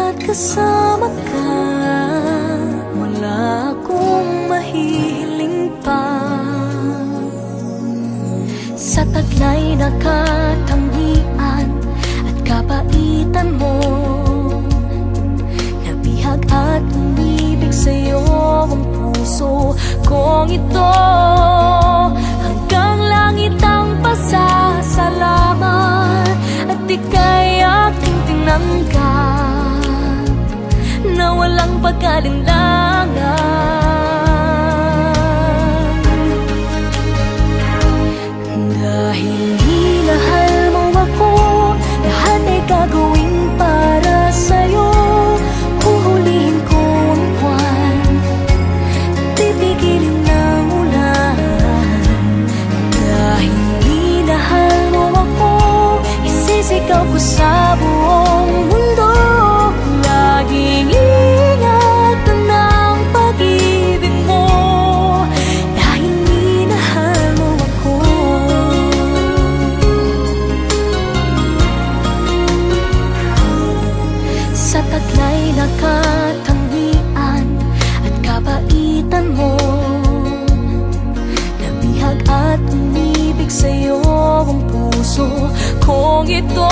Bagamat kasama ka, wala akong mahihiling pa. Sa taglay na katangian at kapaitan mo, nabihag at umibig sa'yo ang puso kong ito. Hanggang langit ang pasasalamat at ika'y aking tinanggap na walang pag-alinlangan. Dahil minahal mo ako, lahat ay gagawin para sa'yo. Huhulihin ko ang buwan, pipigilin ng ulan. Dahil minahal mo ako, isisigaw ko sa buong mundo. Laging ingatan ng pag-ibig mo, dahil minahal mo ako. Sa taglay na katangian at kapaitan mo, nabihag at umibig sa'yo ang puso kong ito.